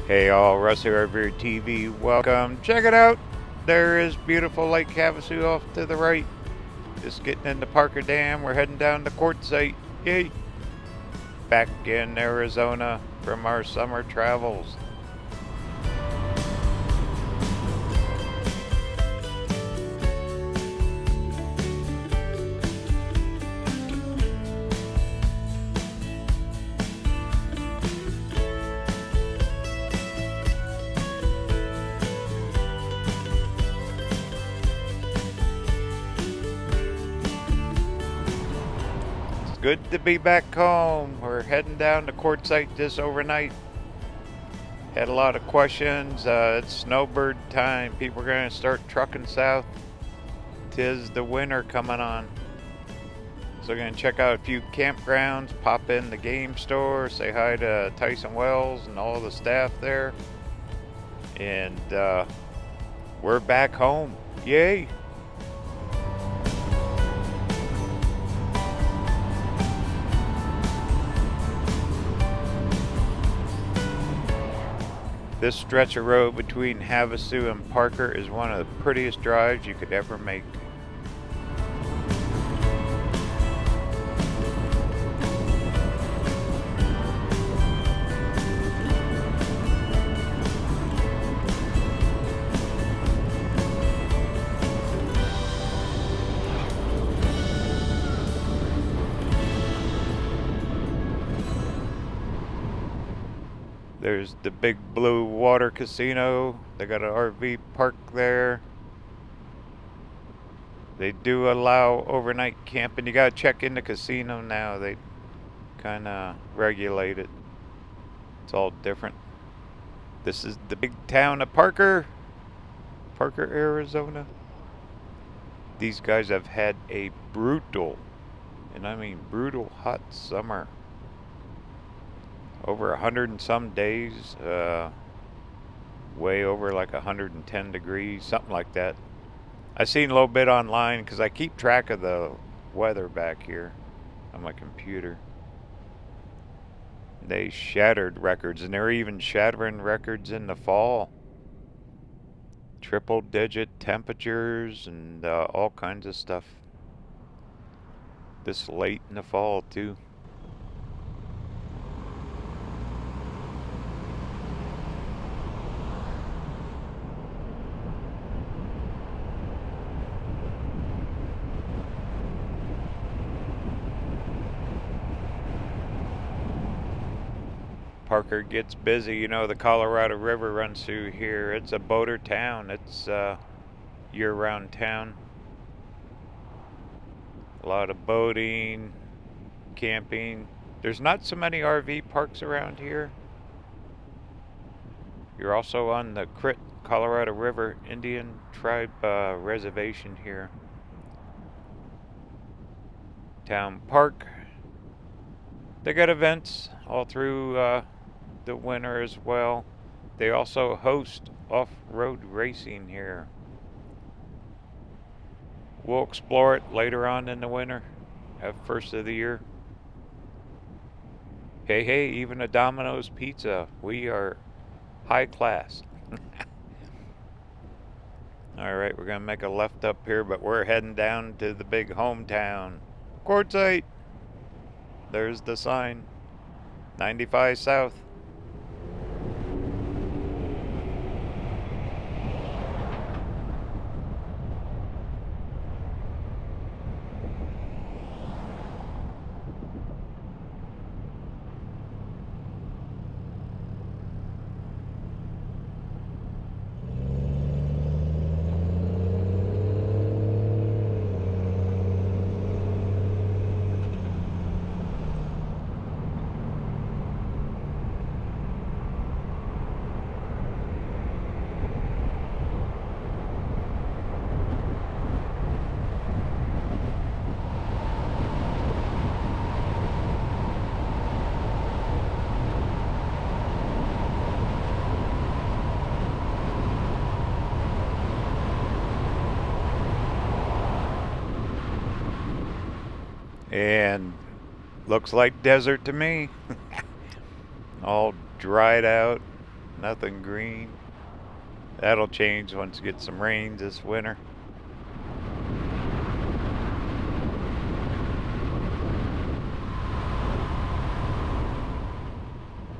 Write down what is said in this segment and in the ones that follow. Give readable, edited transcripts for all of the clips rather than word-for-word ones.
Hey all, Russ here, RVerTV. Welcome. Check it out. There is beautiful Lake Havasu off to the right. Just getting into Parker Dam. We're heading down to Quartzsite. Yay! Back in Arizona from our summer travels. Good to be back home. We're heading down to Quartzsite this overnight. Had a lot of questions. It's Snowbird time. People are going to start trucking south. 'Tis the winter coming on. So we're going to check out a few campgrounds, pop in the game store, say hi to Tyson Wells and all the staff there. And we're back home. Yay! This stretch of road between Havasu and Parker is one of the prettiest drives you could ever make. There's the Big Blue Water Casino. They got an RV park there. They do allow overnight camping. You gotta check in the casino now. They kind of regulate it. It's all different. This is the big town of Parker, Arizona. These guys have had a brutal, and I mean brutal, hot summer. Over 100 and some days, way over like 110 degrees, something like that. I've seen a little bit online because I keep track of the weather back here on my computer. They shattered records, and they're even shattering records in the fall. Triple digit temperatures and all kinds of stuff. This late in the fall too. Parker gets busy. You know, the Colorado River runs through here. It's a boater town. It's a year-round town. A lot of boating, camping. There's not so many RV parks around here. You're also on the Colorado River Indian Tribe reservation here. Town Park. They got events all through the winter as well. They also host off-road racing here. We'll explore it later on in the winter, at first of the year. Hey, even a Domino's pizza. We are high class. Alright, we're going to make a left up here, but we're heading down to the big hometown. Quartzsite. There's the sign. 95 South. And looks like desert to me. All dried out. Nothing green. That'll change once we get some rain this winter.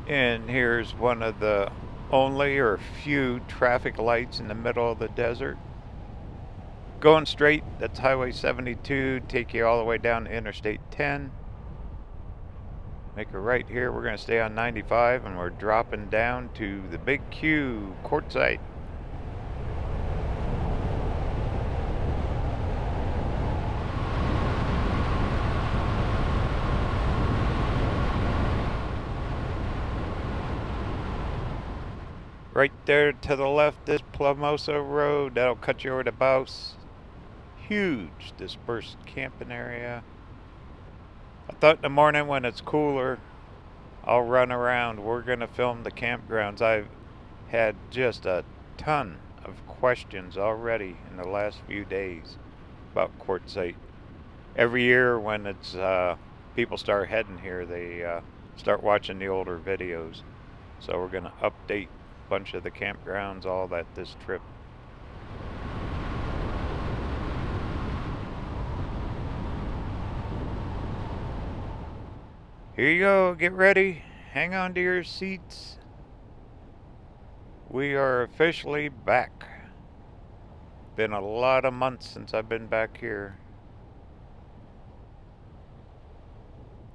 And here's one of the only or few traffic lights in the middle of the desert. Going straight, that's Highway 72, take you all the way down to Interstate 10. Make a right here, we're going to stay on 95 and we're dropping down to the Big Q, Quartzsite. Right there to the left is Plomosa Road. That'll cut you over to Bouse. Huge dispersed camping area. I thought in the morning when it's cooler, I'll run around. We're going to film the campgrounds. I've had just a ton of questions already in the last few days about Quartzsite. Every year when it's people start heading here, they start watching the older videos. So we're going to update bunch of the campgrounds, all that this trip. Here you go, get ready, hang on to your seats. We are officially back. Been a lot of months since I've been back here.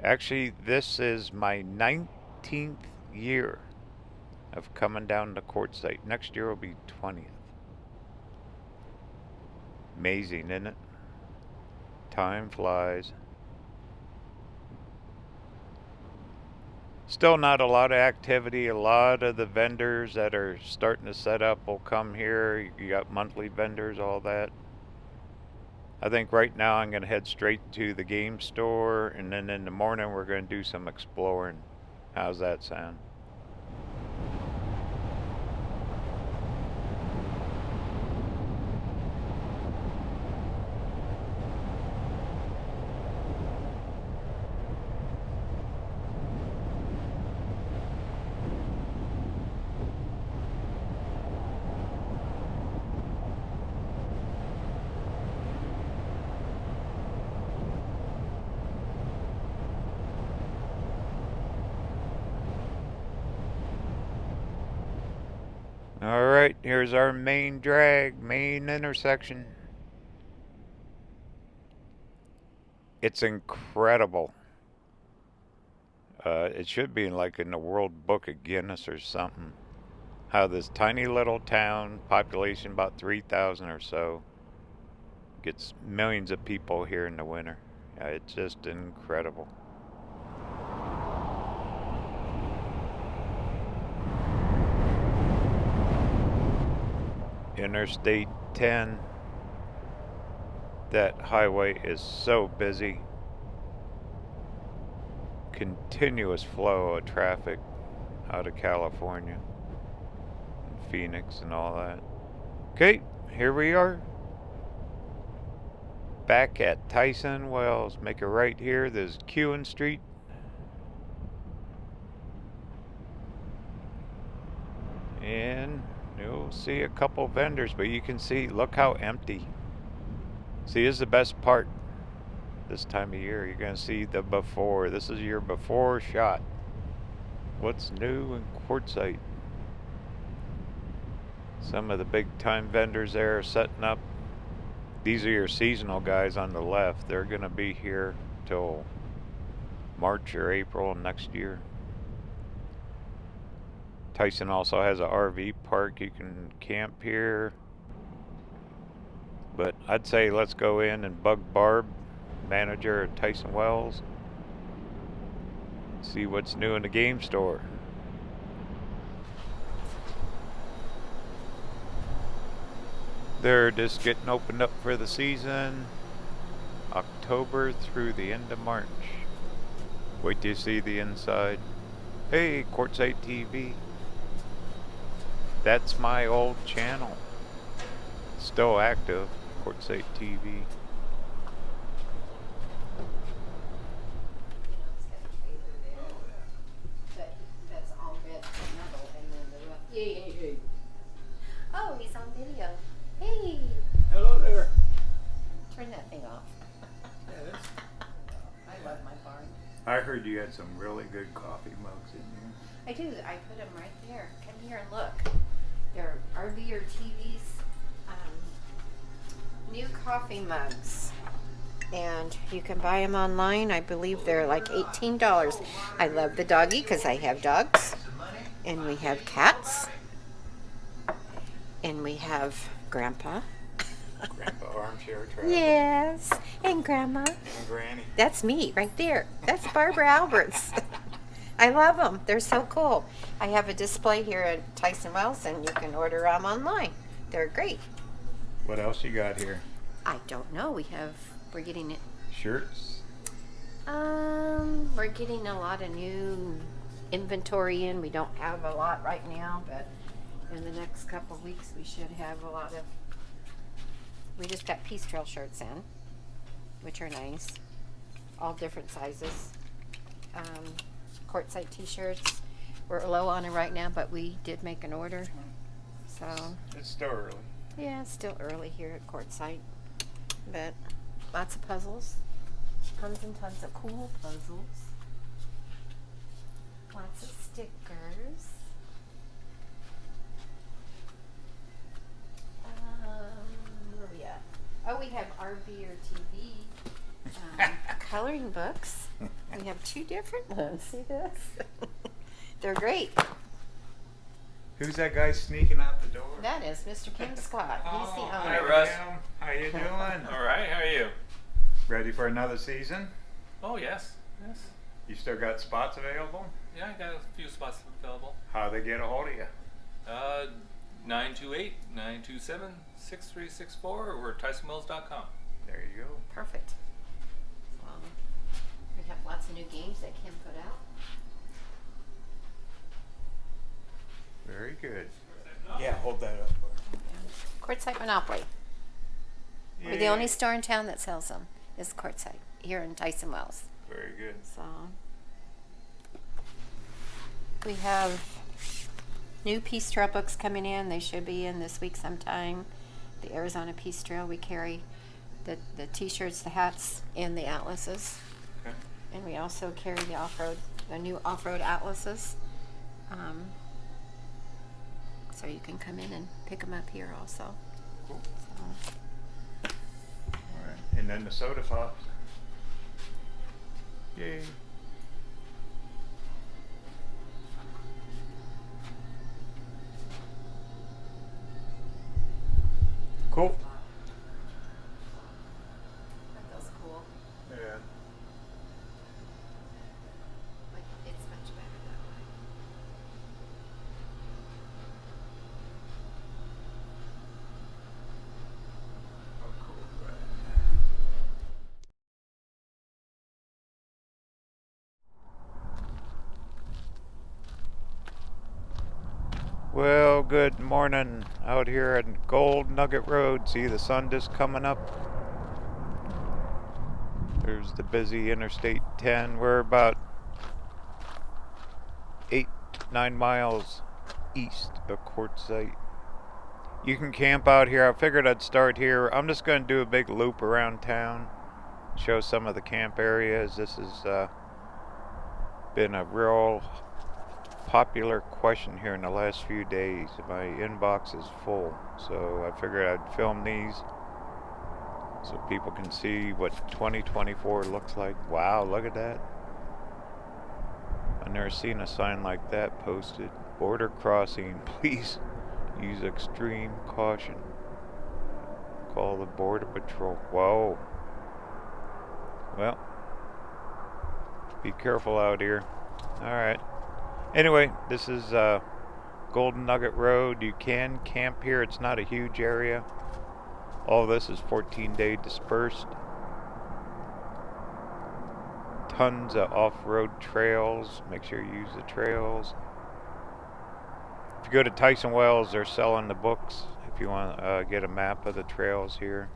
Actually, this is my 19th year of coming down to Quartzsite. Next year will be 20th. Amazing, isn't it? Time flies. Still not a lot of activity. A lot of the vendors that are starting to set up will come here. You got monthly vendors, all that. I think right now I'm going to head straight to the game store, and then in the morning we're going to do some exploring. How's that sound? Alright, here's our main drag, main intersection. It's incredible. It should be like in the World Book of Guinness or something. How this tiny little town, population about 3,000 or so, gets millions of people here in the winter. It's just incredible. Interstate 10. That highway is so busy. Continuous flow of traffic out of California and Phoenix and all that. Okay, here we are. Back at Tyson Wells. Make a right here. There's Q Street. And you'll see a couple vendors, but you can see, look how empty. See, this is the best part this time of year. You're going to see the before. This is your before shot. What's new in Quartzsite? Some of the big time vendors there are setting up. These are your seasonal guys on the left. They're going to be here till March or April next year. Tyson also has a RV park. You can camp here. But I'd say let's go in and bug Barb, manager at Tyson Wells. See what's new in the game store. They're just getting opened up for the season. October through the end of March. Wait till you see the inside. Hey, Quartzsite TV. That's my old channel. Still active, Quartzsite TV. Yeah, I heard you had some really good coffee mugs in here. I do. I put them right there. Come here and look. They're RVerTV's new coffee mugs. And you can buy them online. I believe they're like $18. I love the doggy because I have dogs. And we have cats. And we have Grandpa. Grandpa armchair travel. Yes. And Grandma. And Granny. That's me right there. That's Barbara Alberts. I love them. They're so cool. I have a display here at Tyson Wells, and you can order them online. They're great. What else you got here? I don't know. We're getting it. Shirts? We're getting a lot of new inventory in. We don't have a lot right now, but in the next couple of weeks we should have a lot of. We just got Peace Trail shirts in, which are nice. All different sizes. Quartzsite t-shirts. We're low on it right now, but we did make an order. So It's still early. yeah, it's still early here at Quartzsite, but lots of puzzles. Tons and tons of cool puzzles. Lots of stickers. Where are we at? Oh, we have RVerTV coloring books. We have 2 different ones. See this? They're great. Who's that guy sneaking out the door? That is Mr. Kim Scott. He's the owner. Hi, Russ. Kim. How you doing? All right, how are you? Ready for another season? Oh, yes. You still got spots available? Yeah, I got a few spots available. How they get a hold of you? 928-927-6364 or TysonWells.com. There you go. Perfect. We have lots of new games that Kim put out. Very good. Yeah, hold that up. Quartzsite Monopoly. We're the Yeah. only store in town that sells them. Is Quartzsite here in Tyson Wells. Very good. So we have new Peace Trail books coming in. They should be in this week sometime. The Arizona Peace Trail. We carry the t-shirts, the hats, and the atlases. Okay. And we also carry the new off-road atlases. So you can come in and pick them up here also. Cool. So, All right. And then the soda pops. Yay. Cool. that feels cool. Yeah. Like, it's much better that way. Oh, cool. Well, good morning out here on Gold Nugget Road. See the sun just coming up. There's the busy Interstate 10. We're about 8-9 miles east of Quartzsite. You can camp out here. I figured I'd start here. I'm just going to do a big loop around town, show some of the camp areas. This has been a real popular question here in the last few days. My inbox is full, so I figured I'd film these so people can see what 2024 looks like. Wow, look at that. I've never seen a sign like that posted. Border crossing, please use extreme caution. Call the Border Patrol. Whoa. Well, be careful out here. Alright. Anyway, this is Golden Nugget Road. You can camp here. It's not a huge area. All this is 14-day dispersed. Tons of off-road trails. Make sure you use the trails. If you go to Tyson Wells, they're selling the books. If you want to get a map of the trails here.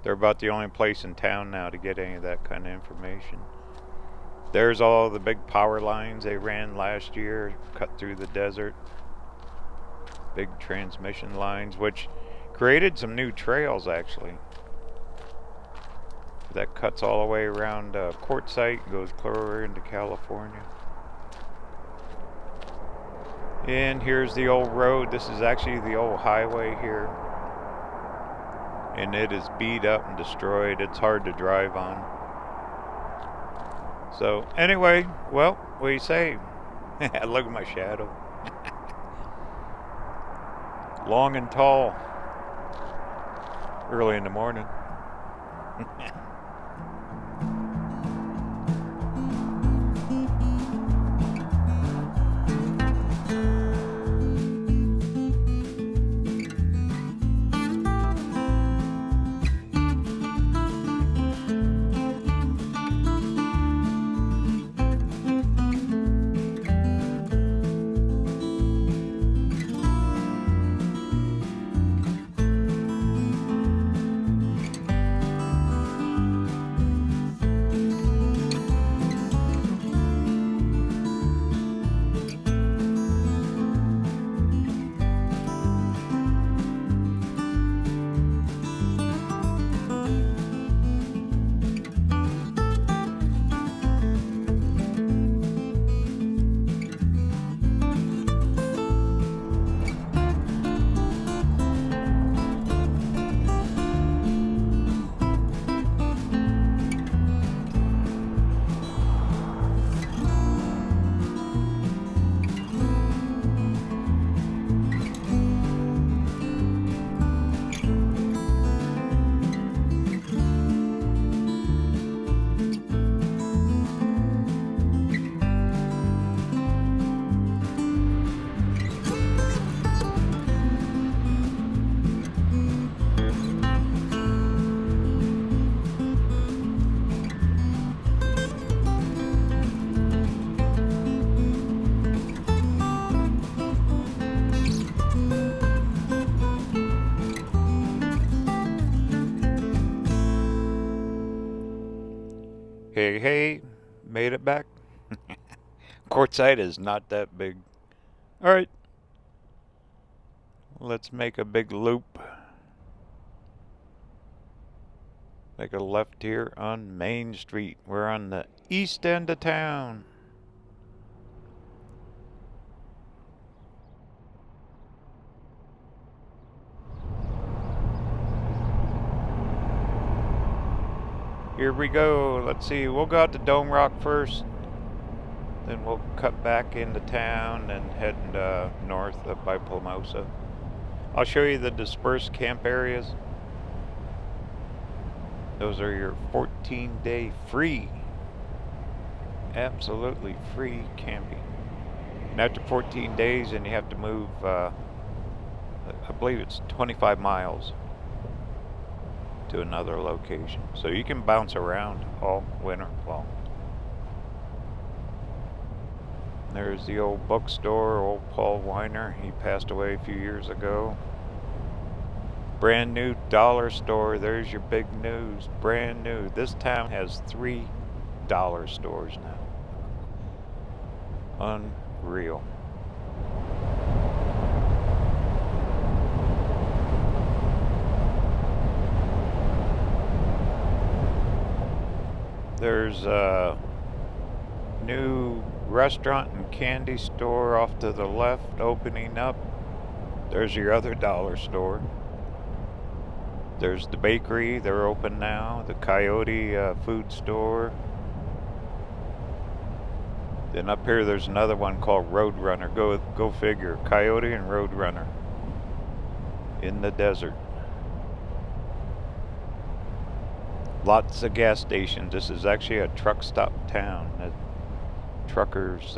They're about the only place in town now to get any of that kind of information. There's all the big power lines they ran last year, cut through the desert. Big transmission lines, which created some new trails actually. For that cuts all the way around Quartzsite and goes clear into California. And here's the old road. This is actually the old highway here. And it is beat up and destroyed. It's hard to drive on. So anyway, well, what do you say? Look at my shadow. Long and tall. Early in the morning. Hey, made it back. Quartzsite is not that big. Alright, let's make a big loop. Make a left here on Main Street. We're on the east end of town. Here we go. Let's see. We'll go out to Dome Rock first. Then we'll cut back into town and head north up by Plomosa. I'll show you the dispersed camp areas. Those are your 14-day free, absolutely free camping. And after 14 days, and you have to move, I believe it's 25 miles to another location. So you can bounce around all winter long. There's the old bookstore, old Paul Weiner. He passed away a few years ago. Brand new dollar store. There's your big news. Brand new. This town has 3 dollar stores now. Unreal. There's a new restaurant and candy store off to the left opening up. There's your other dollar store. There's the bakery, they're open now. The Coyote food store. Then up here there's another one called Roadrunner. Go figure. Coyote and Roadrunner in the desert. Lots of gas stations. This is actually a truck stop town. Truckers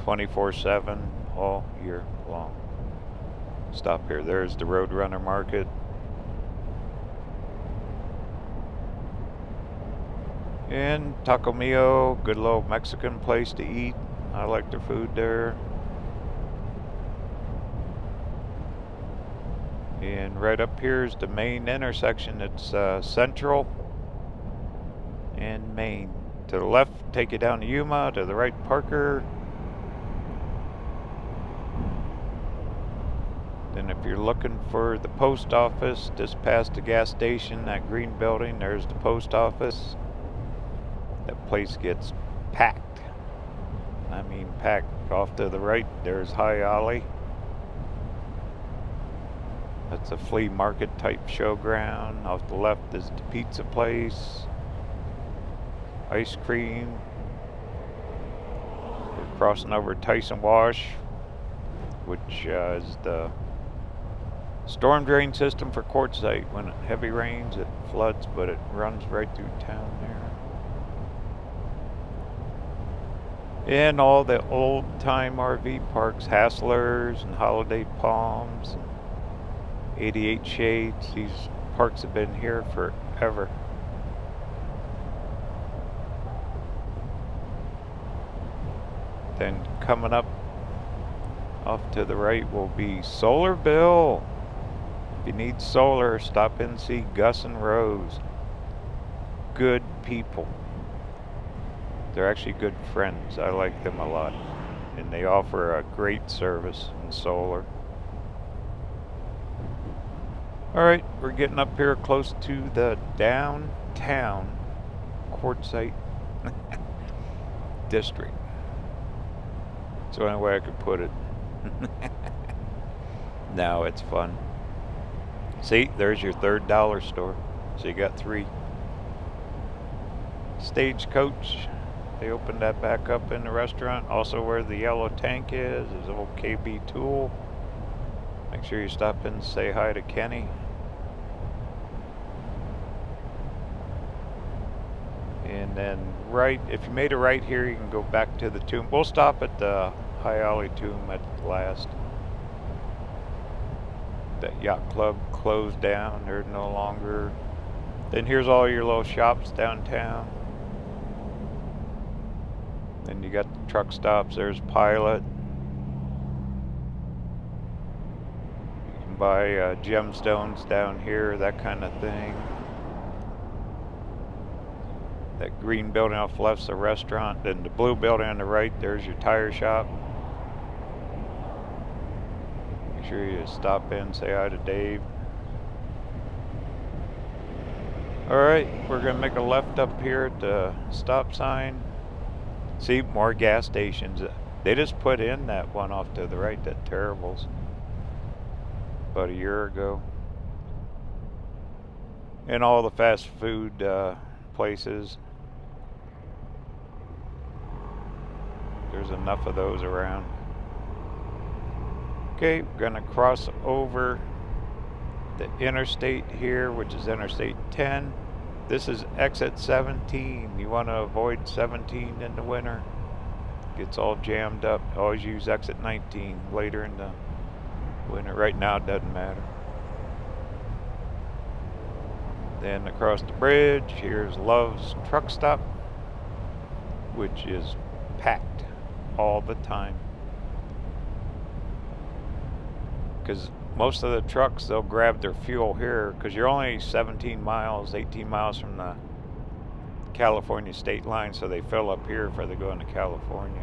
24/7 all year long. Stop here. There's the Roadrunner Market. And Taco Mio, good little Mexican place to eat. I like their food there. And right up here is the main intersection. It's Central and Main. To the left, take you down to Yuma. To the right, Parker. Then if you're looking for the post office, just past the gas station, that green building, there's the post office. That place gets packed. I mean packed. Off to the right, there's High Alley. That's a flea market type showground. Off the left is the pizza place. Ice cream. We're crossing over Tyson Wash, which is the storm drain system for Quartzsite. When it heavy rains, it floods, but it runs right through town there. And all the old time RV parks, Hassler's and Holiday Palms, and 88 Shades. These parks have been here forever. Then coming up off to the right will be Solar Bill. If you need solar, stop in and see Gus and Rose. Good people. They're actually good friends. I like them a lot. And they offer a great service in solar. Alright, we're getting up here close to the downtown Quartzsite district. It's the only way I could put it. Now it's fun. See, there's your third dollar store. So you got 3. Stagecoach. They opened that back up in the restaurant. Also where the yellow tank is old KB Tool. Make sure you stop in and say hi to Kenny. And then right, if you made a right here, you can go back to the tomb. We'll stop at the High Alley tomb at last. That yacht club closed down. They're no longer. Then here's all your little shops downtown. Then you got the truck stops. There's Pilot. You can buy gemstones down here, that kind of thing. That green building off the left's a restaurant. Then the blue building on the right, there's your tire shop. Make sure you stop in, say hi to Dave. Alright, we're going to make a left up here at the stop sign. See, more gas stations. They just put in that one off to the right, that Terrible's, about a year ago. And all the fast food places. There's enough of those around. Okay, we're gonna cross over the interstate here, which is Interstate 10. This is exit 17. You want to avoid 17 in the winter. Gets all jammed up. Always use exit 19 later in the winter. Right now it doesn't matter. Then across the bridge, here's Love's Truck Stop, which is packed all the time. Because most of the trucks, they'll grab their fuel here, because you're only 17 miles, 18 miles from the California state line, so they fill up here before they go into California,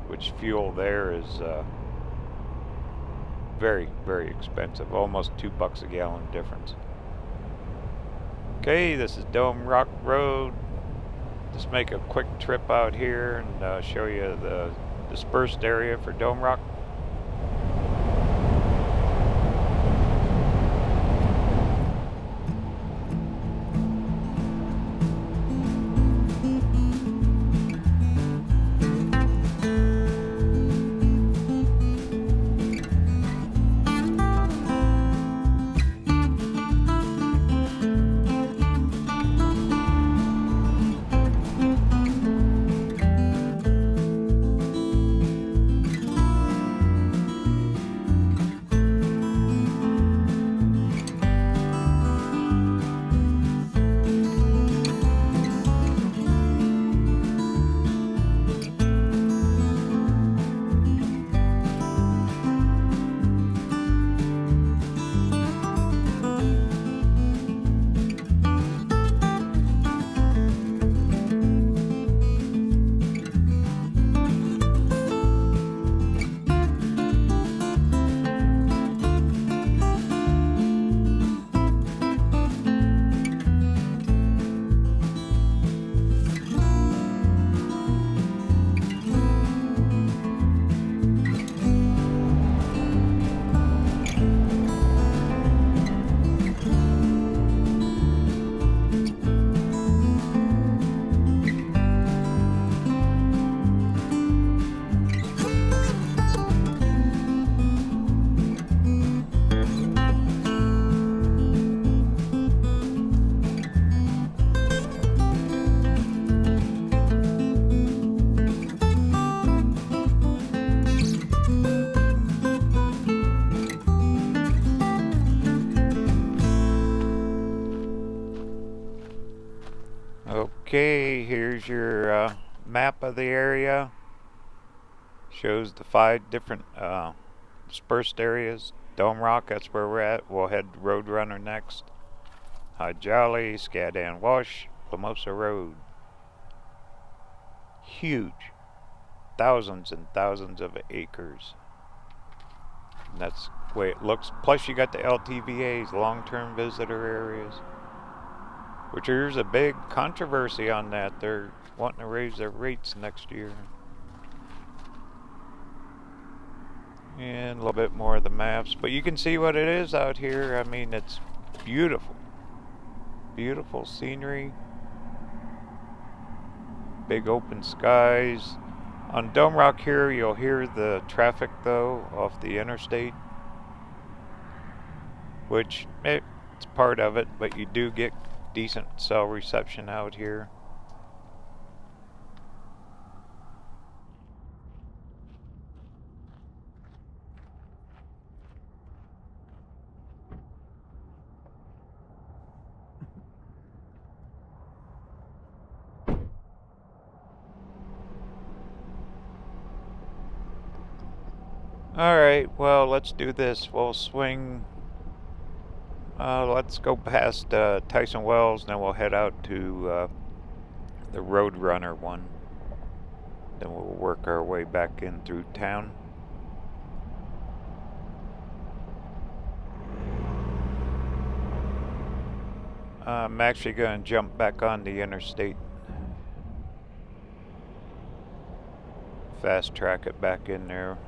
which fuel there is very, very expensive, almost $2 a gallon difference. Okay, this is Dome Rock Road. Just make a quick trip out here and show you the dispersed area for Dome Rock. Okay, here's your map of the area. Shows the 5 different dispersed areas. Dome Rock, that's where we're at. We'll head to Roadrunner next. High Jolly, Scaddan Wash, Plomosa Road. Huge. Thousands and thousands of acres. And that's the way it looks. Plus you got the LTVAs, long-term visitor areas. Which there's a big controversy on that. They're wanting to raise their rates next year. And a little bit more of the maps. But you can see what it is out here. I mean, it's beautiful. Beautiful scenery. Big open skies. On Dome Rock here, you'll hear the traffic though off the interstate. Which, it's part of it, but you do get decent cell reception out here. Alright, well, let's do this. We'll swing. Let's go past Tyson Wells, then we'll head out to the Roadrunner one. Then we'll work our way back in through town. I'm actually going to jump back on the interstate. Fast track it back in there.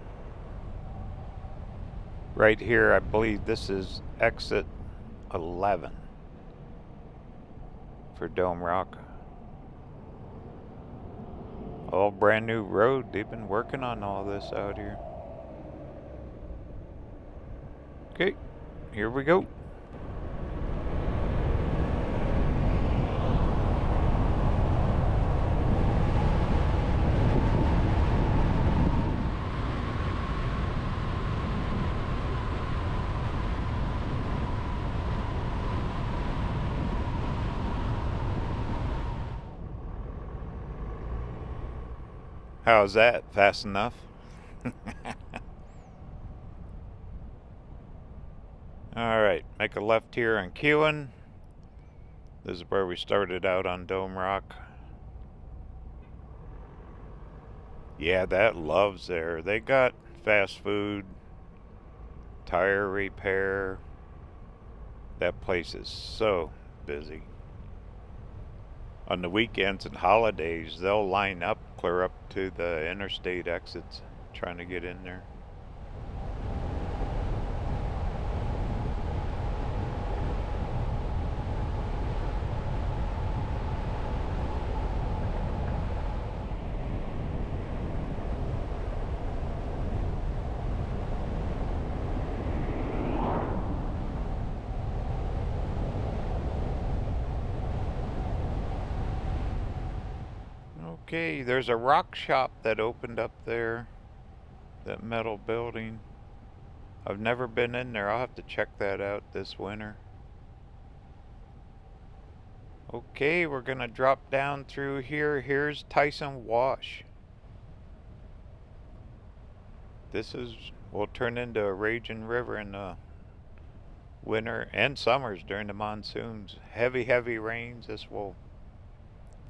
Right here, I believe this is exit 11 for Dome Rock. All brand new road. They've been working on all this out here. Okay, here we go. How's that? Fast enough? Alright, make a left here on Kewen. This is where we started out on Dome Rock. Yeah, that loves there. They got fast food, tire repair. That place is so busy. On the weekends and holidays, they'll line up clear up to the interstate exits trying to get in there. Okay, there's a rock shop that opened up there. That metal building. I've never been in there. I'll have to check that out this winter. Okay, we're gonna drop down through here. Here's Tyson Wash. This will turn into a raging river in the winter and summers during the monsoons. Heavy rains. This will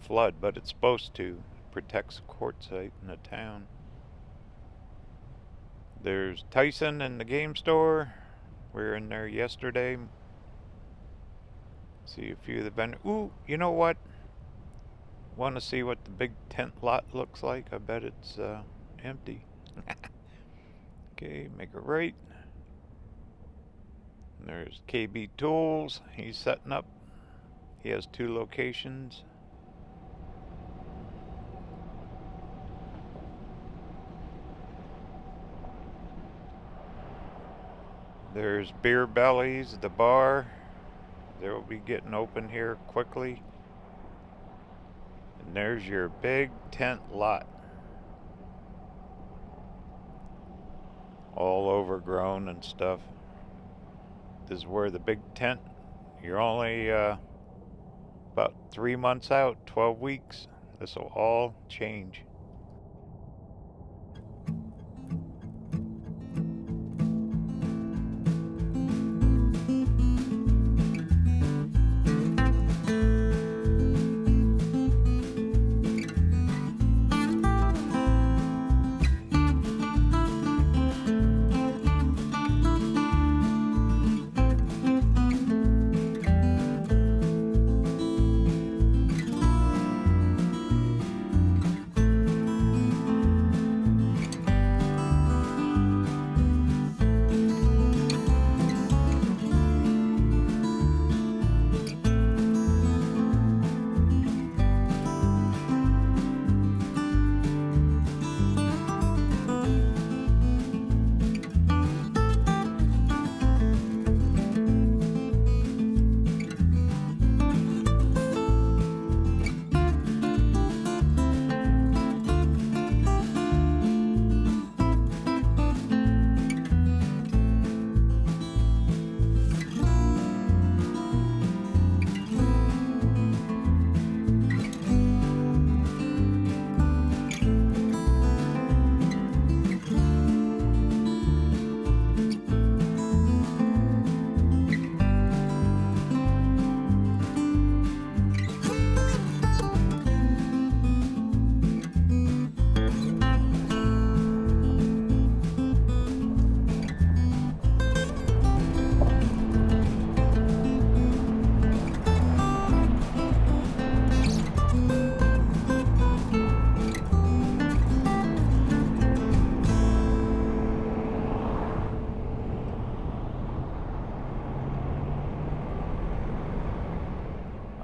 flood, but it's supposed to. Protects Quartzsite in the town. There's Tyson and the game store. We were in there yesterday. See a few of the vendors. Ooh, you know what? Want to see what the big tent lot looks like? I bet it's empty. Okay, make a right. And there's KB Tools. He's setting up. He has 2 locations. There's Beer Bellies, the bar. They'll be getting open here quickly. And there's your big tent lot. All overgrown and stuff. This is where the big tent, you're only About 3 months out, 12 weeks, this will all change.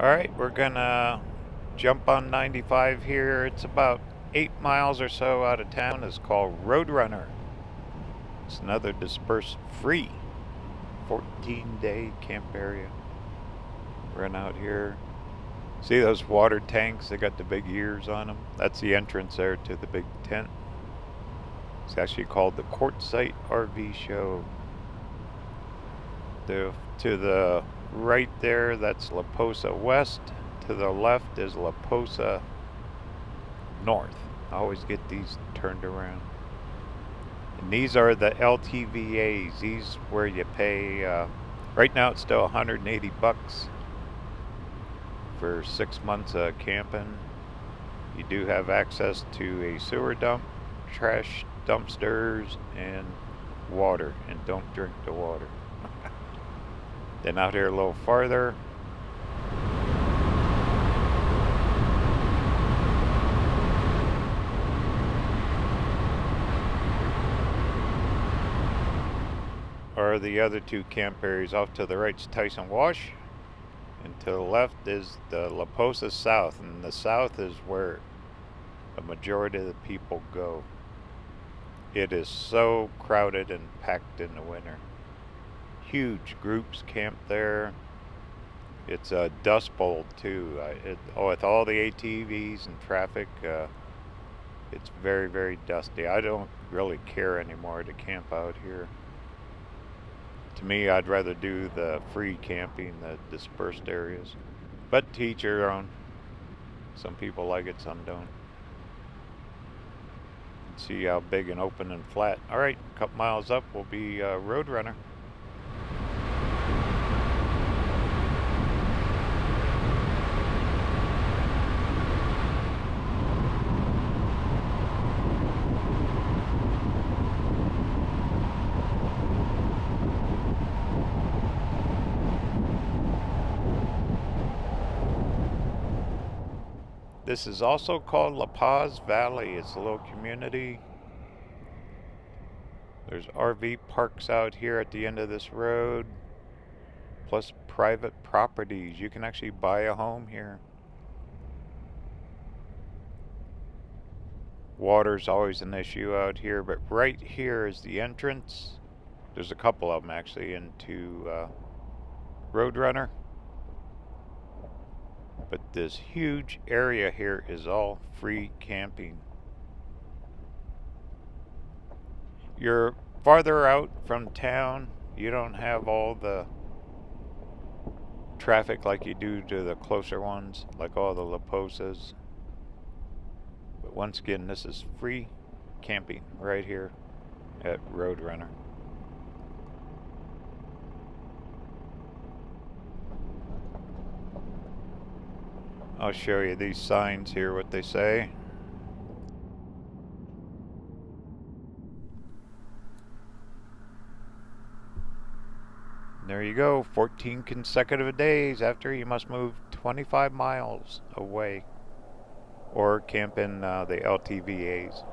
Alright, we're gonna jump on 95 here. It's about 8 miles or so out of town. It's called Roadrunner. It's another dispersed free 14-day camp area. Run out here. See those water tanks? They got the big ears on them. That's the entrance there to the big tent. It's actually called the Quartzsite RV Show. To the right there, that's Plomosa West. To the left is Plomosa North. I always get these turned around. And these are the LTVAs. These where you pay, right now it's still 180 bucks for 6 months of camping. You do have access to a sewer dump, trash dumpsters, and water. And don't drink the water. Then out here a little farther, are the other two camp areas. Off to the right is Tyson Wash, and to the left is the Plomosa South, and the south is where a majority of the people go. It is so crowded and packed in the winter. Huge groups camp there. It's a dust bowl too. With all the ATVs and traffic, it's very, very dusty. I don't really care anymore to camp out here. To me, I'd rather do the free camping, the dispersed areas. But to each your own. Some people like it, some don't. See how big and open and flat. Alright, a couple miles up will be Roadrunner. This is also called La Paz Valley. It's a little community. There's RV parks out here at the end of this road, plus private properties. You can actually buy a home here. Water's always an issue out here, but right here is the entrance. There's a couple of them actually into Roadrunner. But this huge area here is all free camping. You're farther out from town. You don't have all the traffic like you do to the closer ones, like all the La Posas. But once again, this is free camping right here at Roadrunner. I'll show you these signs here, what they say. There you go, 14 consecutive days after you must move 25 miles away or camp in the LTVAs.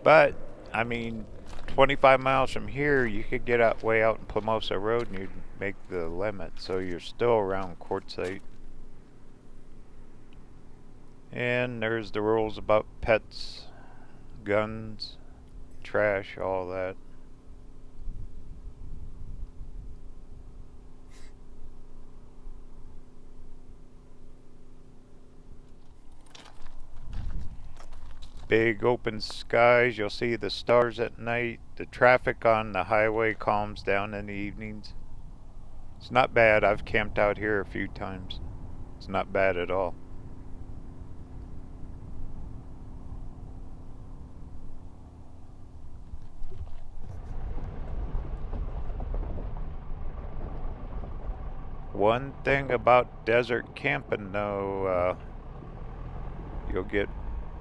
But, I mean, 25 miles from here, you could get out way out in Plomosa Road and you'd make the limit, so you're still around Quartzsite. And there's the rules about pets, guns, trash, all that. Big open skies, you'll see the stars at night. The traffic on the highway calms down in the evenings. It's not bad. I've camped out here a few times. It's not bad at all. One thing about desert camping though, you'll get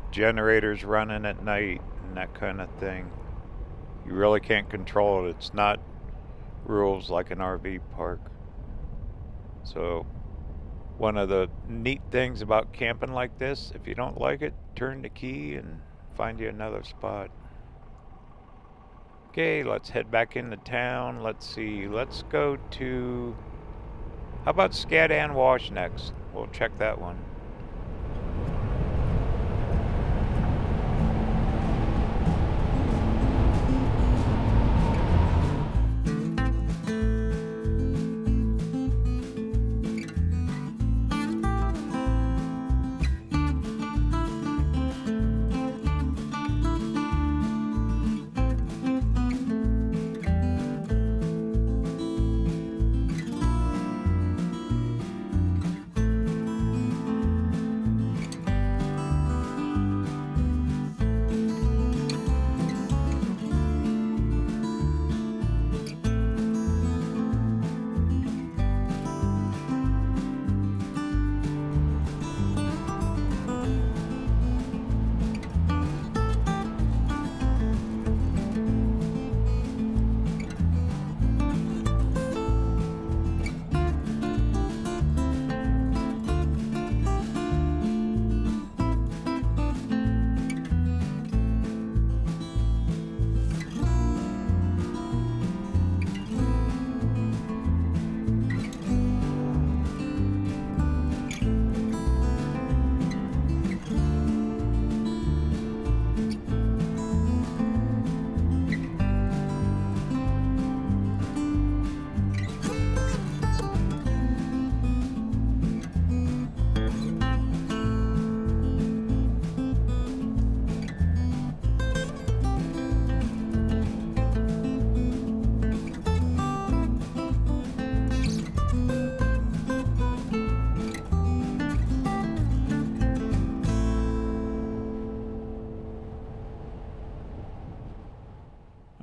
generators running at night and that kind of thing. You really can't control it. It's not rules like an RV park. So one of the neat things about camping like this, if you don't like it, turn the key and find you another spot. Okay, let's head back into town. Let's see, let's go to, how about Scaddan Wash next? We'll check that one.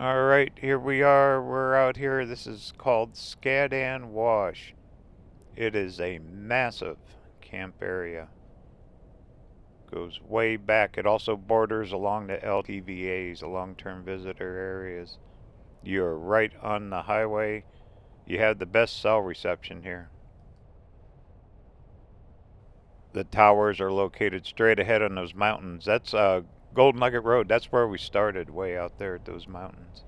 Alright, here we are. We're out here. This is called Scaddan Wash. It is a massive camp area. Goes way back. It also borders along the LTVAs, the long-term visitor areas. You're right on the highway. You have the best cell reception here. The towers are located straight ahead on those mountains. That's Gold Nugget Road. That's where we started, way out there at those mountains.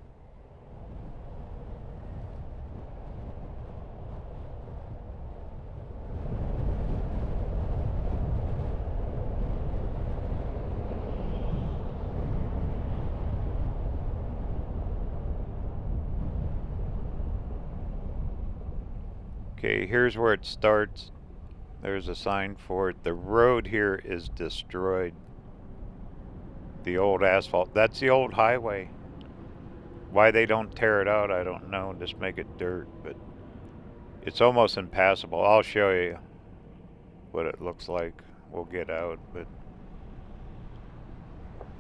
Okay, here's where it starts. There's a sign for it. The road here is destroyed. The old asphalt. That's the old highway. Why they don't tear it out, I don't know. Just make it dirt, but it's almost impassable. I'll show you what it looks like. We'll get out, but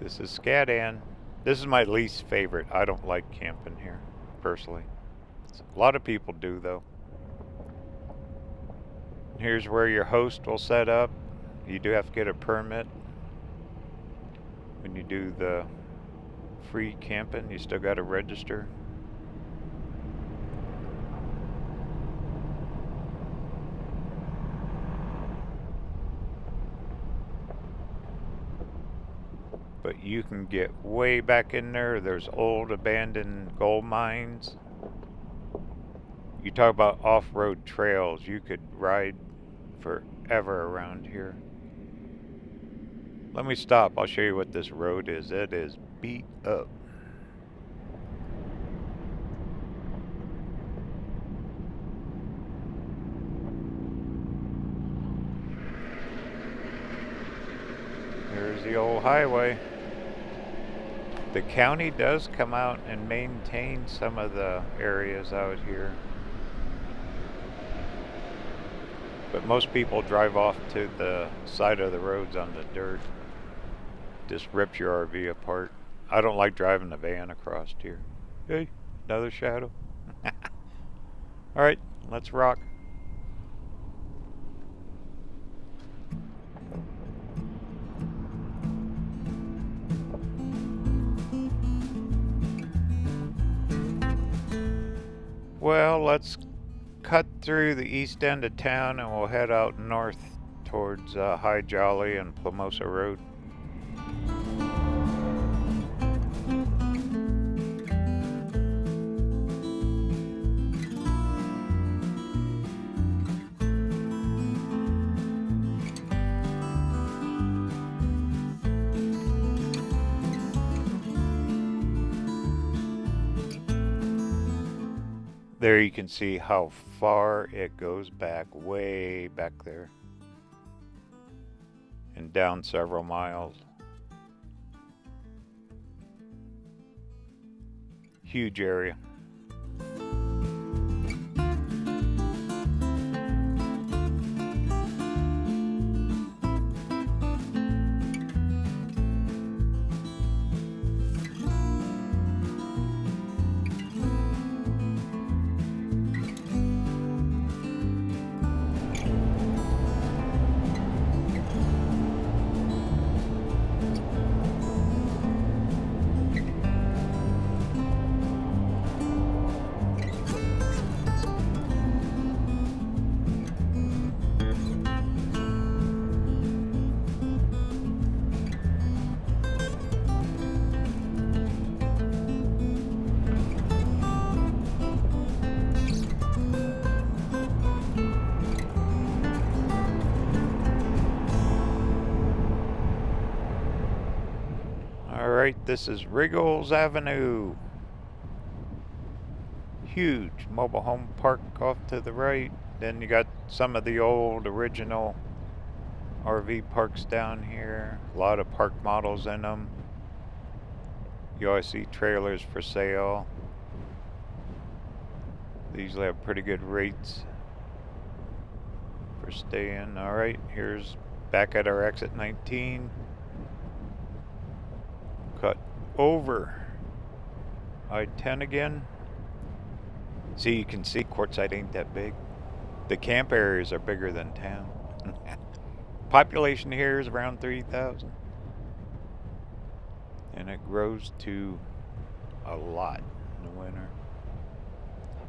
this is Scaddan. This is my least favorite. I don't like camping here, personally. A lot of people do, though. Here's where your host will set up. You do have to get a permit when you do the free camping. You still got to register. But you can get way back in there. There's old abandoned gold mines. You talk about off-road trails. You could ride forever around here. Let me stop. I'll show you what this road is. It is beat up. Here's the old highway. The county does come out and maintain some of the areas out here. But most people drive off to the side of the roads on the dirt. Just rips your RV apart. I don't like driving the van across here. Hey, another shadow. Alright, let's rock. Well, let's cut through the east end of town and we'll head out north towards High Jolly and Plomosa Road. There you can see how far it goes back, way back there, and down several miles. Huge area. Alright, this is Riggles Avenue. Huge mobile home park off to the right. Then you got some of the old original RV parks down here. A lot of park models in them. You always see trailers for sale. They usually have pretty good rates for staying. Alright, here's back at our exit 19. Cut over I-10 again. See, you can see Quartzsite ain't that big. The camp areas are bigger than town. Population here is around 3,000. And it grows to a lot in the winter.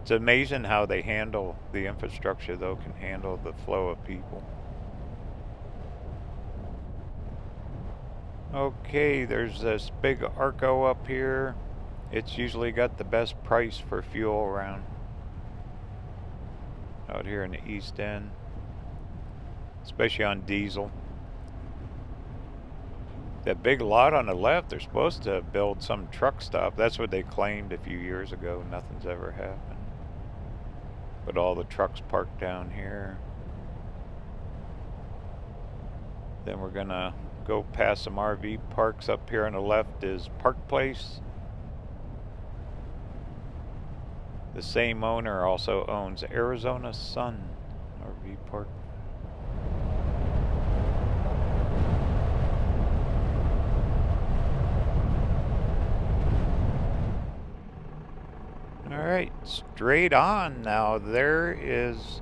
It's amazing how they handle the infrastructure, though, can handle the flow of people. Okay, there's this big Arco up here. It's usually got the best price for fuel around out here in the east end, especially on diesel. That big lot on the left, they're supposed to build some truck stop. That's what they claimed a few years ago. Nothing's ever happened. But all the trucks parked down here. Then we're gonna go past some RV parks. Up here on the left is Park Place. The same owner also owns Arizona Sun RV Park. Alright, straight on now. There is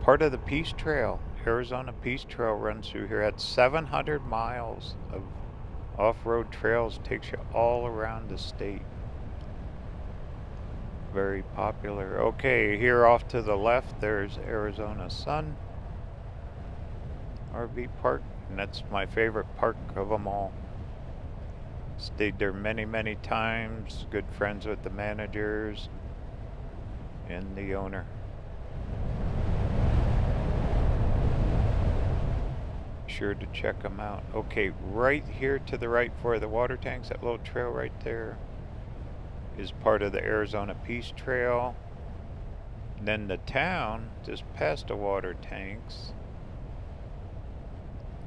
part of the Peace Trail. Arizona Peace Trail runs through here. At 700 miles of off-road trails, takes you all around the state. Very popular. Okay, here off to the left, there's Arizona Sun RV Park, and that's my favorite park of them all. Stayed there many, many times. Good friends with the managers and the owner. Sure to check them out. Okay, right here to the right for the water tanks, that little trail right there is part of the Arizona Peace Trail. Then the town, just past the water tanks.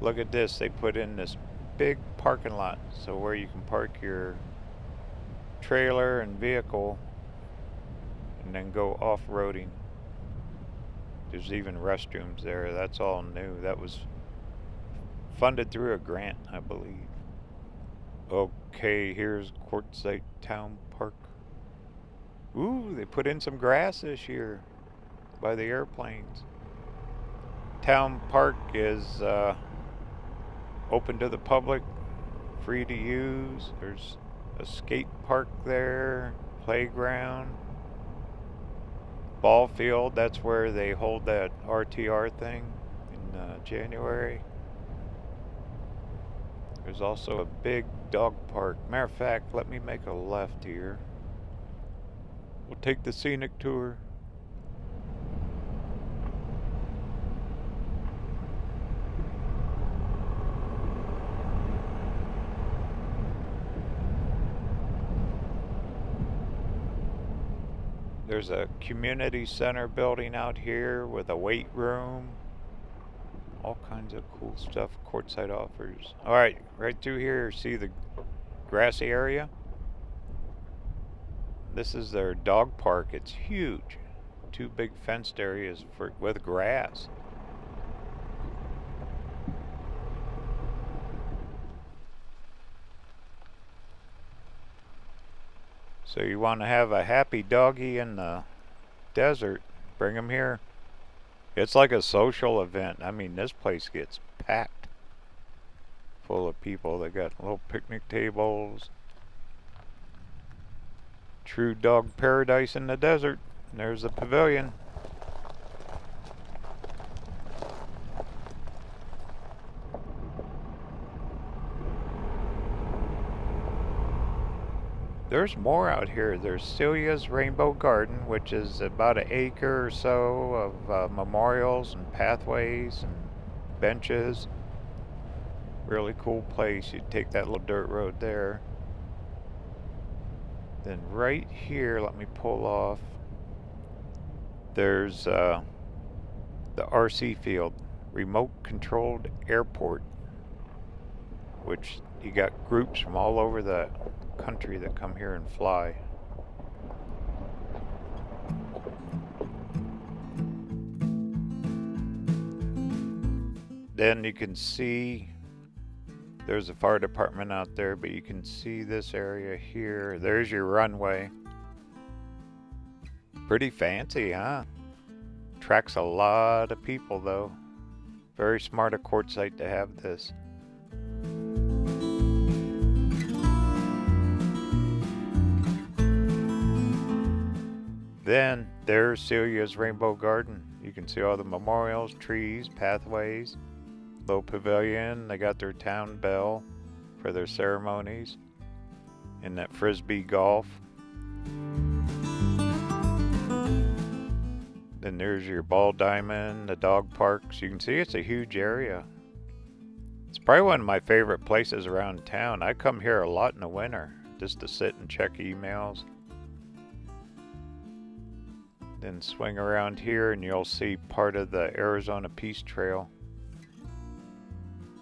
Look at this, they put in this big parking lot, so where you can park your trailer and vehicle and then go off-roading. There's even restrooms there. That's all new. That was funded through a grant, I believe. Okay, here's Quartzsite Town Park. Ooh, they put in some grass this year by the airplanes. Town Park is open to the public, free to use. There's a skate park there, playground, ball field. That's where they hold that RTR thing in January. There's also a big dog park. Matter of fact, let me make a left here. We'll take the scenic tour. There's a community center building out here with a weight room. All kinds of cool stuff Quartzsite offers. Alright, right through here, see the grassy area? This is their dog park. It's huge. 2 big fenced areas with grass. So you want to have a happy doggy in the desert, bring him here. It's like a social event. I mean, this place gets packed full of people. They got little picnic tables. True dog paradise in the desert. And there's the pavilion. There's more out here. There's Celia's Rainbow Garden, which is about an acre or so of memorials and pathways and benches. Really cool place. You take that little dirt road there. Then right here, let me pull off. There's the RC field, remote controlled airport, which you got groups from all over the country that come here and fly. Then you can see there's a fire department out there, but you can see this area here. There's your runway. Pretty fancy, huh? Attracts a lot of people though. Very smart of Quartzsite to have this. Then there's Celia's Rainbow Garden. You can see all the memorials, trees, pathways, little pavilion. They got their town bell for their ceremonies, and that frisbee golf. Then there's your ball diamond, the dog parks. You can see it's a huge area. It's probably one of my favorite places around town. I come here a lot in the winter just to sit and check emails. Then swing around here and you'll see part of the Arizona Peace Trail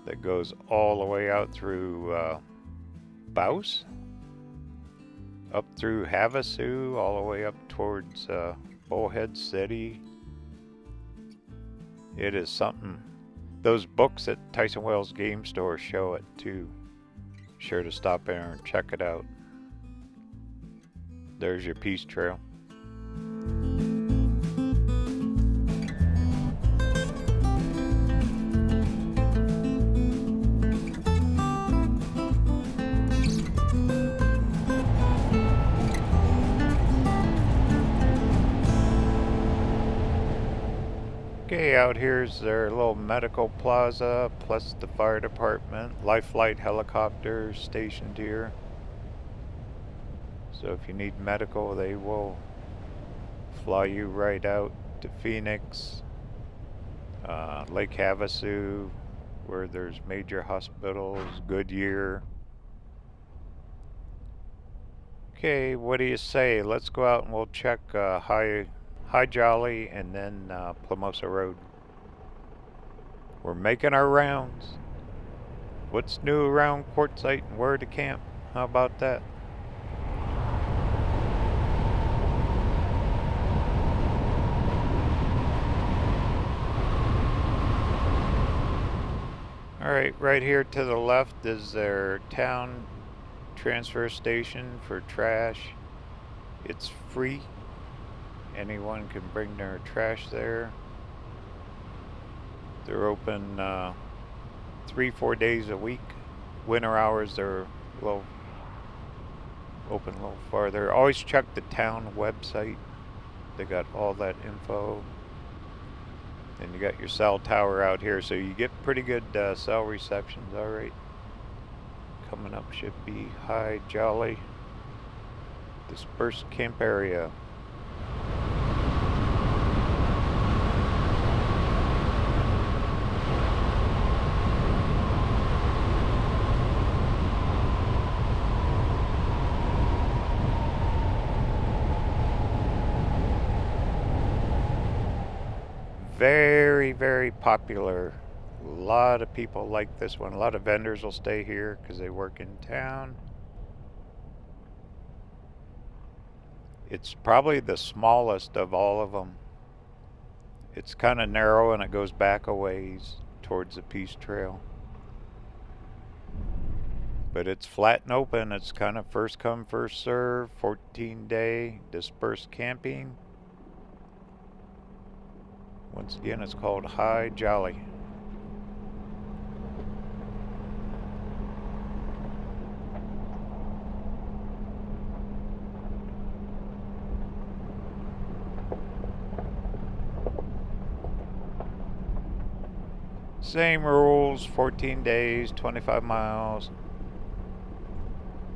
that goes all the way out through Bouse. up through Havasu, all the way up towards Bullhead City. It is something. Those books at Tyson Wells Game Store show it too. Sure to stop there and check it out. There's your Peace Trail. Okay, out here's their little medical plaza, plus the fire department, life flight helicopters stationed here. So if you need medical, they will fly you right out to Phoenix, Lake Havasu, where there's major hospitals, Goodyear. Okay, what do you say? Let's go out and we'll check High Jolly and then Plomosa Road. We're making our rounds. What's new around Quartzsite and where to camp? How about that? Alright, right here to the left is their town transfer station for trash. It's free. Anyone can bring their trash there. They're open 3-4 days a week. Winter hours they're open a little farther. Always check the town website. They got all that info. Then you got your cell tower out here, so you get pretty good cell receptions. Alright. Coming up should be High Jolly dispersed camp area. Very, very popular. A lot of people like this one. A lot of vendors will stay here because they work in town. It's probably the smallest of all of them. It's kind of narrow and it goes back a ways towards the Peace Trail. But it's flat and open. It's kind of first come, first serve, 14-day dispersed camping. Once again, it's called High Jolly. Same rules, 14 days, 25 miles.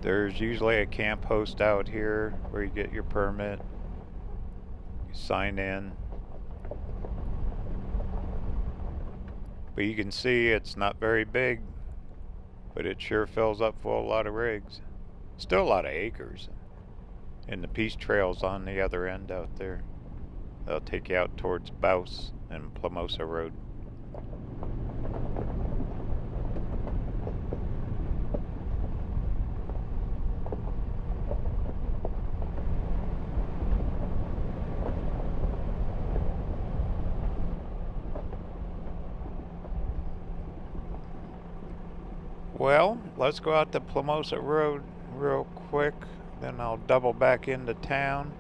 There's usually a camp host out here where you get your permit. You sign in. But you can see it's not very big, but it sure fills up full of a lot of rigs. Still a lot of acres. And the Peace Trail's on the other end out there. They'll take you out towards Bouse and Plomosa Road. Well, let's go out to Plomosa Road real quick, then I'll double back into town.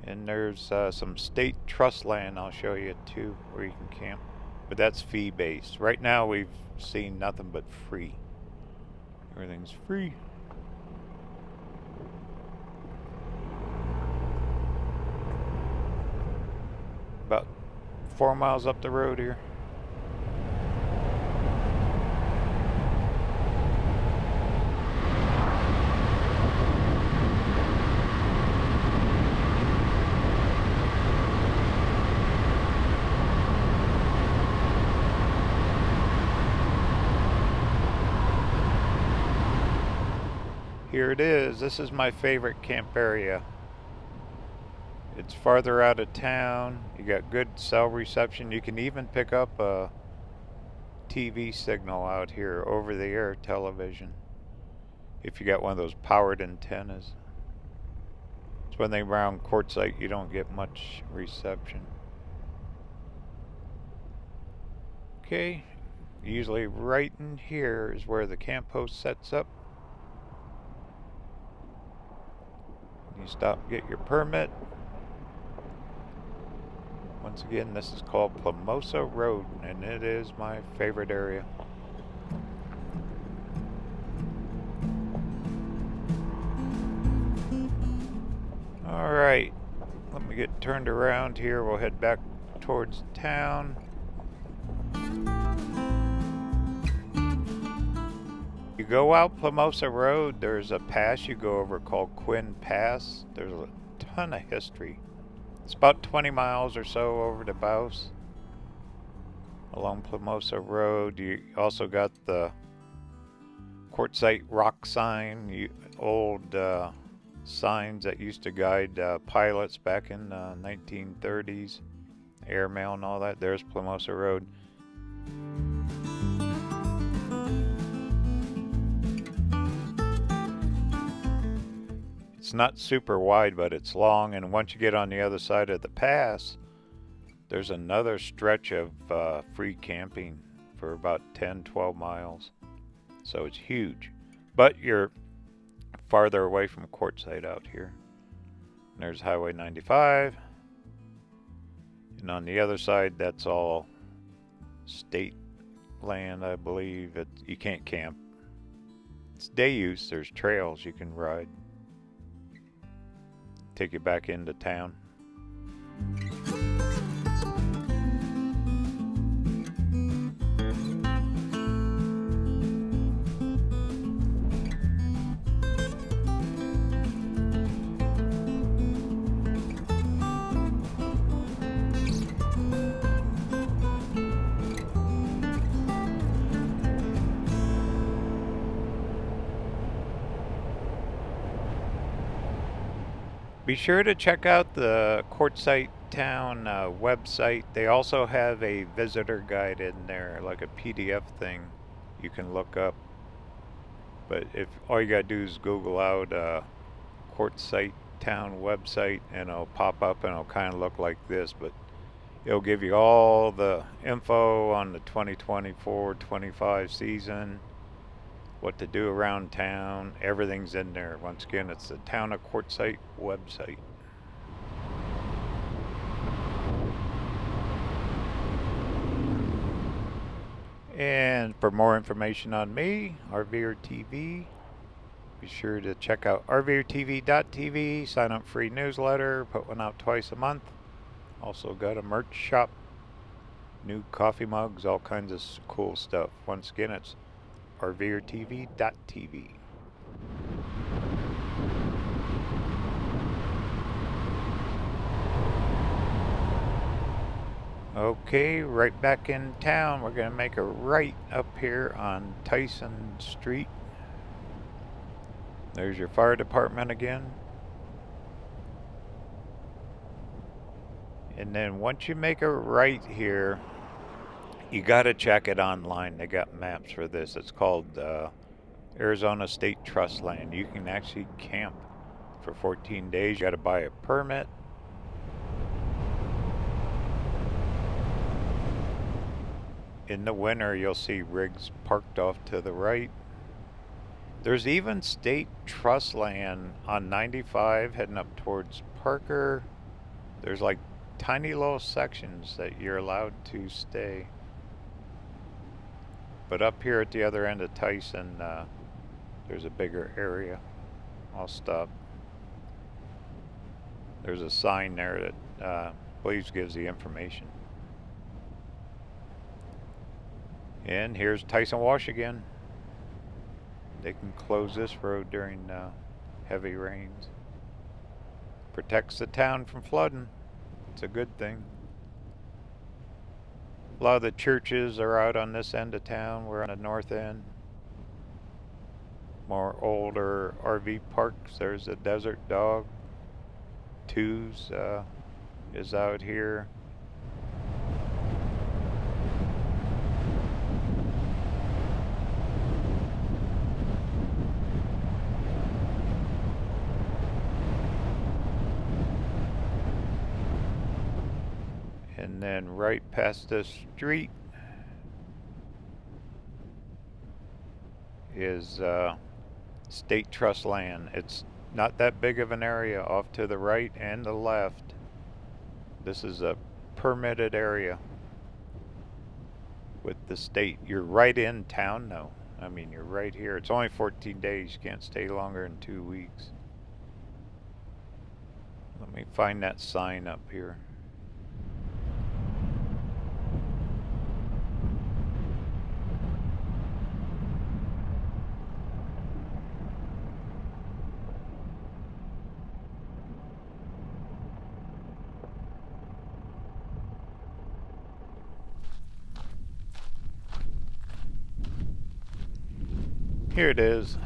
And there's some state trust land I'll show you too, where you can camp. But that's fee-based. Right now we've seen nothing but free. Everything's free. About 4 miles up the road here. Here it is. This is my favorite camp area. It's farther out of town. You got good cell reception. You can even pick up a TV signal out here, over the air television. if you got one of those powered antennas. It's when they round Quartzsite, you don't get much reception. Okay, usually right in here is where the camp host sets up. You stop and get your permit. Once again, this is called Plomosa Road, and it is my favorite area. Alright, let me get turned around here. We'll head back towards town. You go out Plomosa Road, there's a pass you go over called Quinn Pass. There's a ton of history. It's about 20 miles or so over to Bouse. Along Plomosa Road, you also got the Quartzsite rock sign, old signs that used to guide pilots back in the 1930s, airmail and all that. There's Plomosa Road. It's not super wide, but it's long, and once you get on the other side of the pass, there's another stretch of free camping for about 10-12 miles. So it's huge, but you're farther away from Quartzsite out here. And there's Highway 95, and on the other side, that's all state land, I believe. You can't camp. It's day use. There's trails you can ride. Take you back into town. Be sure to check out the Quartzsite Town website. They also have a visitor guide in there, like a PDF thing you can look up. But if all you gotta do is Google out Quartzsite Town website, and it'll pop up, and it'll kind of look like this, but it'll give you all the info on the 2024-25 season, what to do around town. Everything's in there. Once again, it's the Town of Quartzsite website. And for more information on me, RVerTV, be sure to check out RVerTV.tv, sign up free newsletter, put one out twice a month. Also got a merch shop, new coffee mugs, all kinds of cool stuff. Once again, it's RVerTV.tv. Okay, right back in town. We're going to make a right up here on Tyson Street. There's your fire department again. And then once you make a right here, you got to check it online. They got maps for this. It's called Arizona State Trust Land. You can actually camp for 14 days. You got to buy a permit. In the winter, you'll see rigs parked off to the right. There's even state trust land on 95 heading up towards Parker. There's like tiny little sections that you're allowed to stay. But up here at the other end of Tyson, there's a bigger area. I'll stop. There's a sign there that I believe gives the information. And here's Tyson Wash again. They can close this road during heavy rains. Protects the town from flooding. It's a good thing. A lot of the churches are out on this end of town. We're on the north end. More older RV parks. There's a Desert Dog. Two's is out here. And then right past this street is state trust land. It's not that big of an area off to the right and the left. This is a permitted area with the state. You're right in town though. I mean, you're right here. It's only 14 days. You can't stay longer than 2 weeks. Let me find that sign up here. Here it is.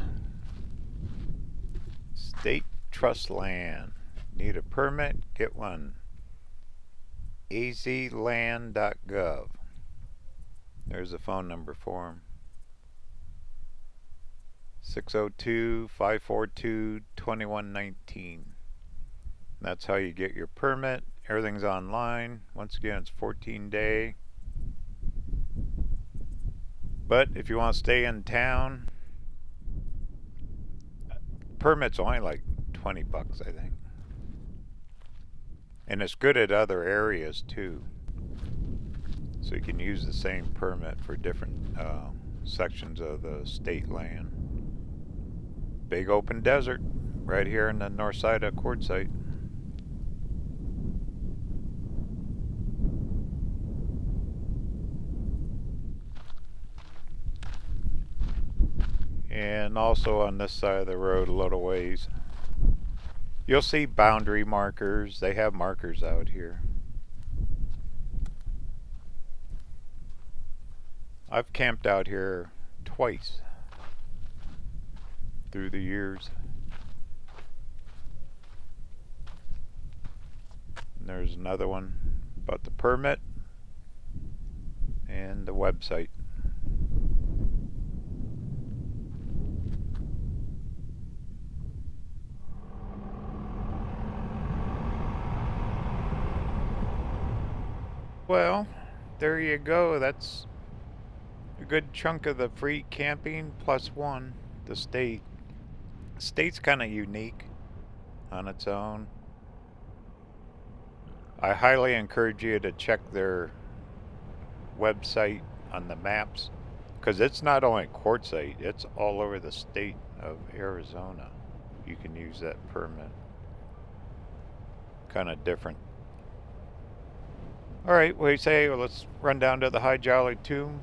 State trust land. Need a permit? Get one. azland.gov. There's a phone number for them. 602-542-2119. That's how you get your permit. Everything's online. Once again, it's 14-day. But if you want to stay in town, permit's only like 20 bucks, I think. And it's good at other areas too. So you can use the same permit for different sections of the state land. Big open desert right here on the north side of Quartzsite. And also on this side of the road a little ways, you'll see boundary markers. They have markers out here. I've camped out here twice through the years. And there's another one about the permit and the website. Well, there you go. That's a good chunk of the free camping plus one. The state. The state's kind of unique on its own. I highly encourage you to check their website on the maps, because it's not only Quartzsite, it's all over the state of Arizona. You can use that permit. Kind of different. Alright, what do you say? Well, let's run down to the High Jolly Tomb.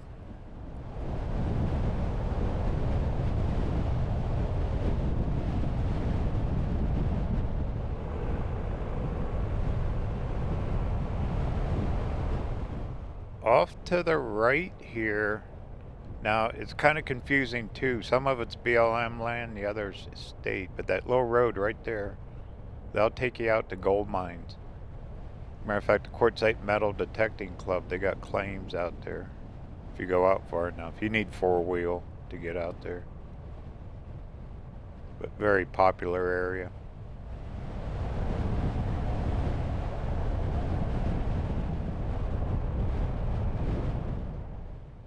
Off to the right here. Now, it's kind of confusing too. Some of it's BLM land, the other's state. But that little road right there, they'll take you out to gold mines. Matter of fact, the Quartzsite Metal Detecting Club, they got claims out there if you go out far enough. You need four-wheel to get out there. But very popular area.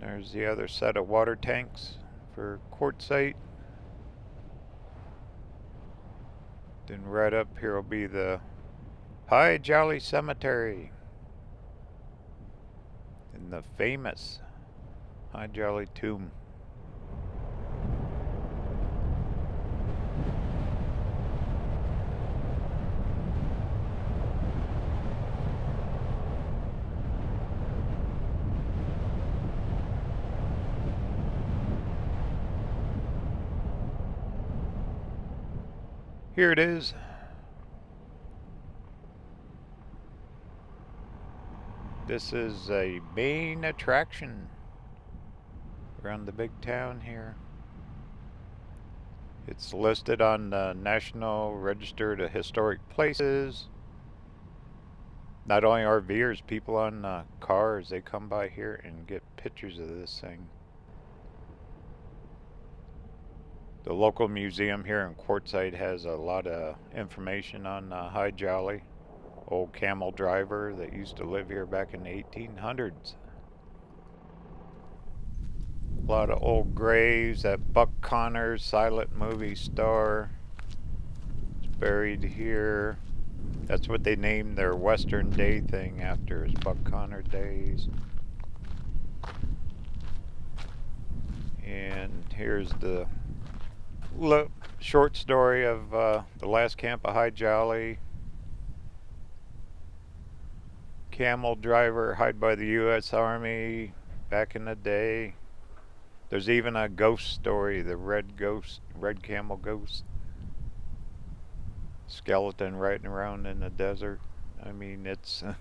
There's the other set of water tanks for Quartzsite. Then right up here will be the High Jolly Cemetery and the famous High Jolly Tomb. Here it is. This is a main attraction around the big town here. It's listed on the National Register of Historic Places. Not only RVers, people on cars, they come by here and get pictures of this thing. The local museum here in Quartzsite has a lot of information on High Jolly. old camel driver that used to live here back in the 1800s. A lot of old graves. That Buck Connors silent movie star is buried here. That's what they named their Western Day thing after, is Buck Connor Days. And here's the short story of the last camp of High Jolly. Camel driver hired by the U.S. Army back in the day. There's even a ghost story, the red camel ghost. Skeleton riding around in the desert. I mean, it's a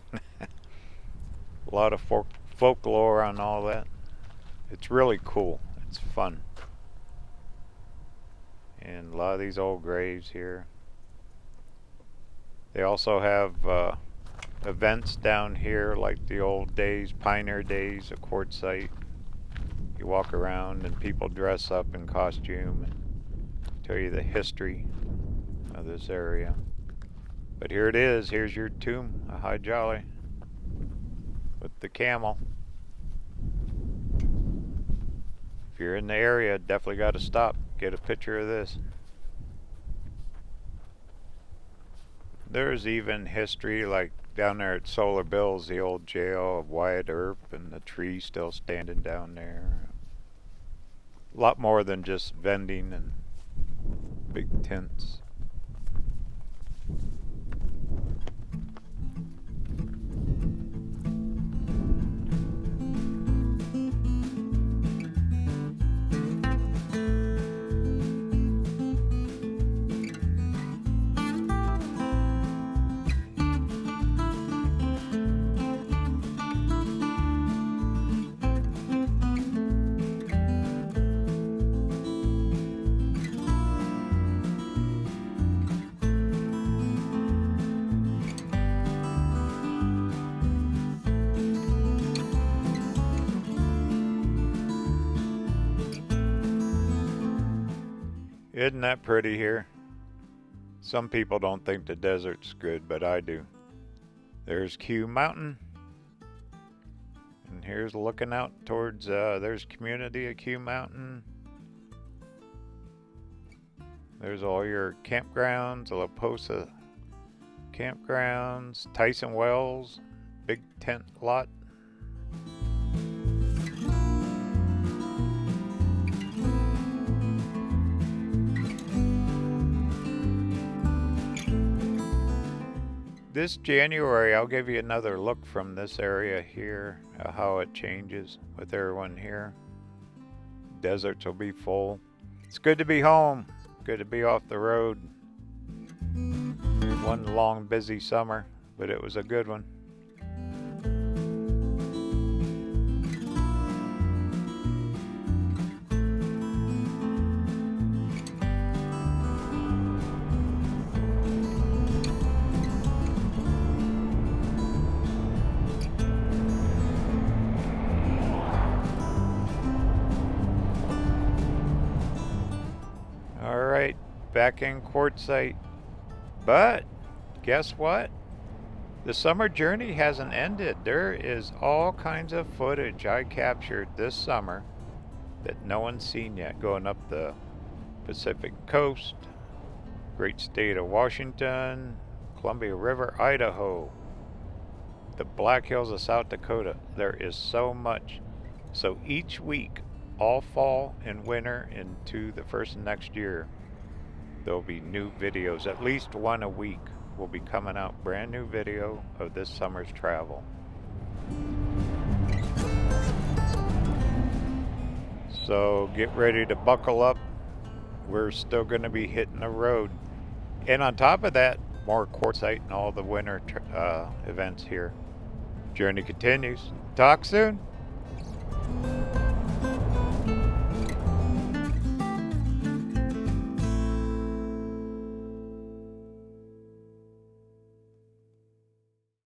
lot of folklore on all that. It's really cool. It's fun. And a lot of these old graves here. They also have events down here like the old days, pioneer days of Quartzsite. You walk around and people dress up in costume and tell you the history of this area. But here it is. Here's your tomb, a High Jolly, with the camel. If you're in the area, definitely got to stop, get a picture of this. There's even history like down there at Solar Bill's, the old jail of Wyatt Earp, and the tree still standing down there. A lot more than just vending and big tents. Isn't that pretty here? Some people don't think the desert's good, but I do. There's Q Mountain. And here's looking out towards, there's community of Q Mountain. There's all your campgrounds, Plomosa campgrounds, Tyson Wells, big tent lot. This January, I'll give you another look from this area here, how it changes with everyone here. Deserts will be full. It's good to be home. Good to be off the road. One long, busy summer, but it was a good one. Alright, back in Quartzsite. But, guess what? The summer journey hasn't ended. There is all kinds of footage I captured this summer that no one's seen yet. Going up the Pacific Coast, great state of Washington, Columbia River, Idaho, the Black Hills of South Dakota. There is so much. So each week, all fall and winter into the first of next year, there'll be new videos. At least one a week will be coming out. Brand new video of this summer's travel. So get ready to buckle up. We're still going to be hitting the road. And on top of that, more Quartzsite and all the winter events here. Journey continues. Talk soon.